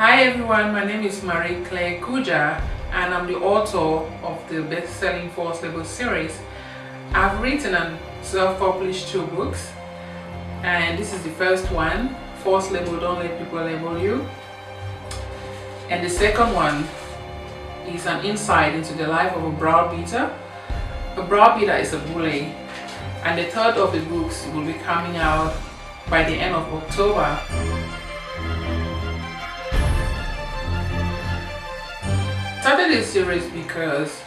Hi everyone, my name is Marie Claire Kuja and I'm the author of the best-selling Force Label series. I've written and self-published 2 books, and this is the first one, Force Label, Don't Let People Label You. And the second one is an insight into the life of a browbeater. A browbeater is a bully, and the third of the books will be coming out by the end of October. I started this series because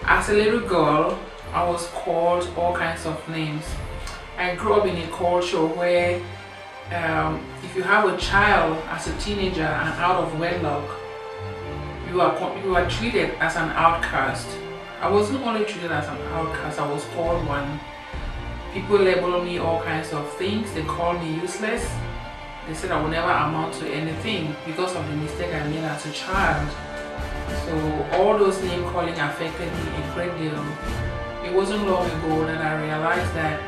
as a little girl I was called all kinds of names. I grew up in a culture where if you have a child as a teenager and out of wedlock, you are treated as an outcast. I wasn't only treated as an outcast, I was called one. People labeled me all kinds of things. They called me useless. They said I would never amount to anything because of the mistake I made as a child. So all those name calling affected me a great deal. It wasn't long ago that I realized that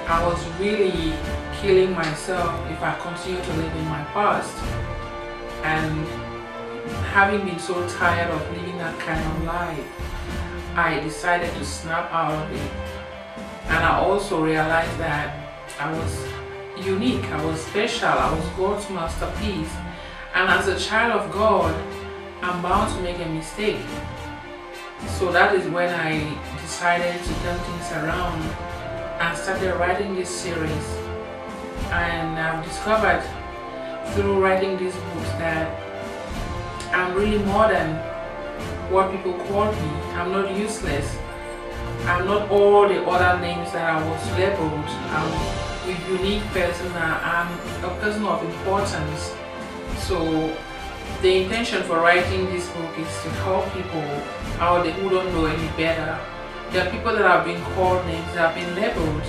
I was really killing myself if I continued to live in my past. And having been so tired of living that kind of life, I decided to snap out of it. And I also realized that I was unique, I was special, I was God's masterpiece. And as a child of God, I'm bound to make a mistake. So that is when I decided to turn things around and started writing this series. And I've discovered through writing these books that I'm really more than what people called me. I'm not useless. I'm not all the other names that I was labeled. I'm a unique person. I'm a person of importance. So the intention for writing this book is to help people out there who don't know any better. There are people that have been called names, that have been labeled,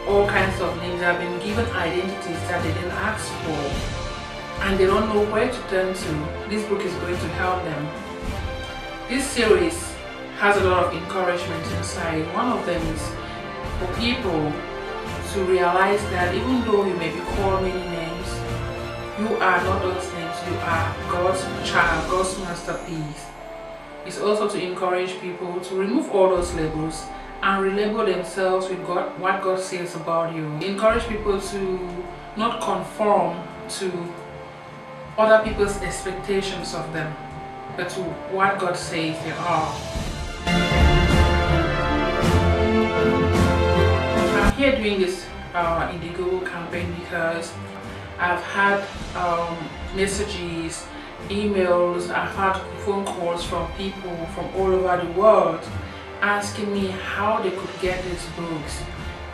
all kinds of names, that have been given identities that they didn't ask for, and they don't know where to turn to. This book is going to help them. This series has a lot of encouragement inside. One of them is for people to realize that even though you may be called many names, you are not those names. You are God's child, God's masterpiece. It's also to encourage people to remove all those labels and relabel themselves with what God says about you. Encourage people to not conform to other people's expectations of them, but to what God says they are. I'm here doing this Indiegogo campaign because I've had messages, emails, I've had phone calls from people from all over the world asking me how they could get these books.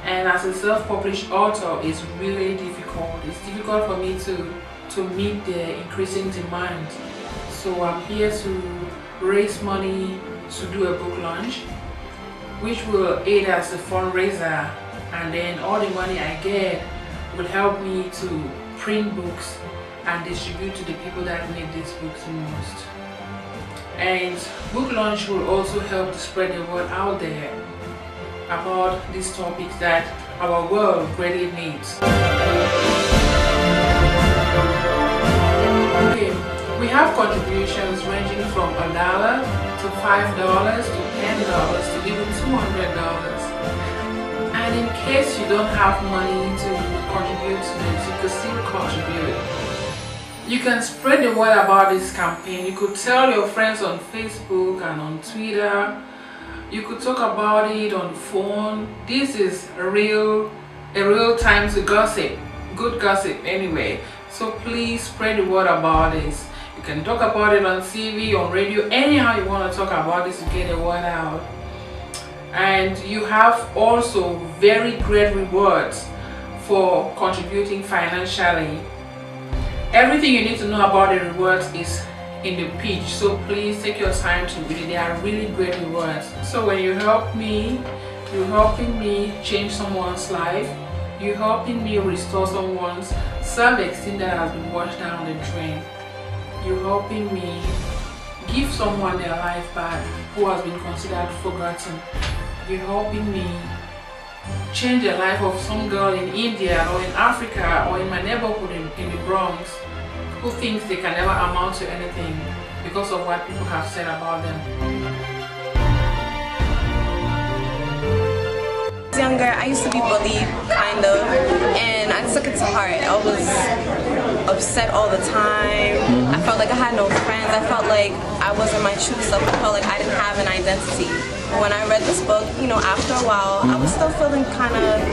And as a self-published author, it's really difficult. It's difficult for me to meet the increasing demand. So I'm here to raise money to do a book launch, which will aid as a fundraiser, and then all the money I get will help me to print books and distribute to the people that need these books the most. And book launch will also help to spread the word out there about these topics that our world greatly needs. Okay, we have contributions ranging from $1 to $5 to $10 to even $200. And in case you don't have money to contribute to this, you could still contribute. You can spread the word about this campaign. You could tell your friends on Facebook and on Twitter. You could talk about it on the phone. This is a real time to gossip, good gossip anyway. So please spread the word about this. You can talk about it on TV, on radio, anyhow you want to talk about this to get the word out. And you have also very great rewards for contributing financially. Everything you need to know about the rewards is in the pitch, so please take your time to read it. They are really great rewards. So when you help me, you're helping me change someone's life. You're helping me restore someone's self-esteem that has been washed down the drain. You're helping me give someone their life back who has been considered forgotten. You're helping me change the life of some girl in India or in Africa or in my neighborhood in the Bronx who thinks they can never amount to anything because of what people have said about them. Younger, I used to be bullied, kind of, and I took it to heart. I was upset all the time. I felt like I had no friends. I felt like I wasn't my true self. I felt like I didn't have an identity. When I read this book, you know, after a while, I was still feeling kind of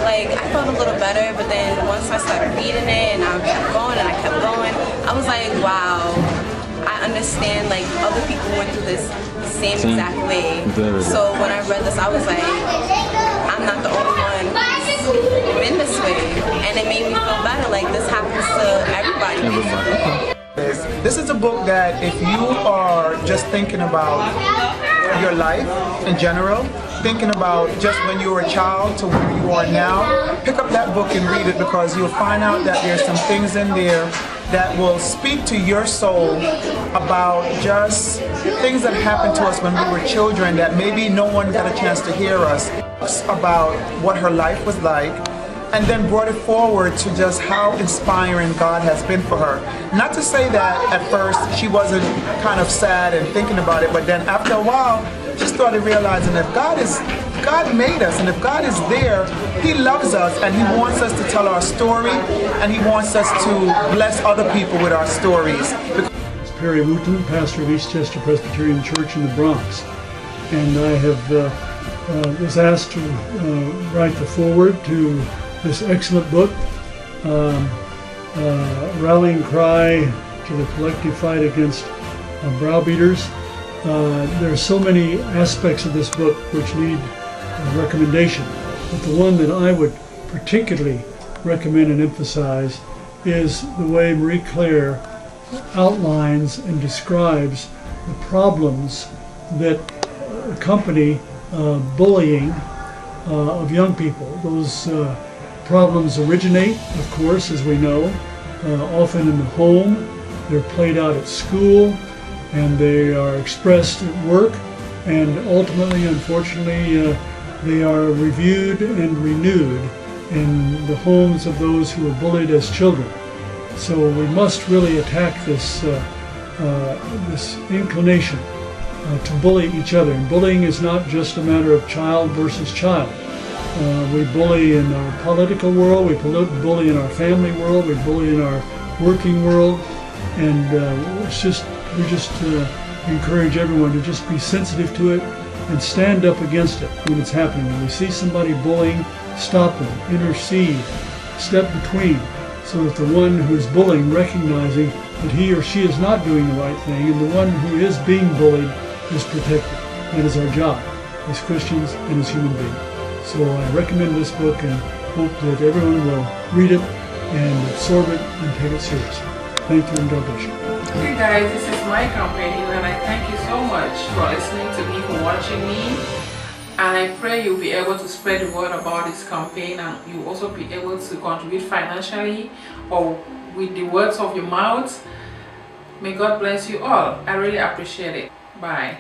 like, I felt a little better, but then once I started reading it and I kept going and I kept going, I was like, wow, I understand, like, other people went through this same exact way. So when I read this, I was like, I'm not the only one who's been this way, and it made me feel better. Like, this happens to everybody. This is a book that if you are just thinking about your life in general, thinking about just when you were a child to where you are now, pick up that book and read it, because you'll find out that there's some things in there that will speak to your soul about just things that happened to us when we were children that maybe no one got a chance to hear us about what her life was like, and then brought it forward to just how inspiring God has been for her. Not to say that at first she wasn't kind of sad and thinking about it, but then after a while she started realizing that God made us, and if God is there, He loves us, and He wants us to tell our story, and He wants us to bless other people with our stories. It's Perry Wooten, pastor of Eastchester Presbyterian Church in the Bronx, and I have was asked to write the foreword to this excellent book, Rallying Cry to the Collective Fight Against Browbeaters. There are so many aspects of this book which need recommendation, but the one that I would particularly recommend and emphasize is the way Marie Claire outlines and describes the problems that accompany bullying of young people. Those problems originate, of course, as we know, often in the home. They're played out at school, and they are expressed at work, and ultimately, unfortunately, they are reviewed and renewed in the homes of those who were bullied as children. So we must really attack this this inclination to bully each other. And bullying is not just a matter of child versus child. We bully in our political world, we bully in our family world, we bully in our working world, and we just encourage everyone to just be sensitive to it and stand up against it when it's happening. When we see somebody bullying, stop them, intercede, step between, so that the one who is bullying, recognizing that he or she is not doing the right thing, and the one who is being bullied is protected. That is our job as Christians and as human beings. So I recommend this book and hope that everyone will read it and absorb it and take it seriously. Thank you, and God bless you. Hey guys, this is my campaign, and I thank you so much for listening to me, for watching me, and I pray you'll be able to spread the word about this campaign, and you'll also be able to contribute financially or with the words of your mouth. May God bless you all. I really appreciate it. Bye.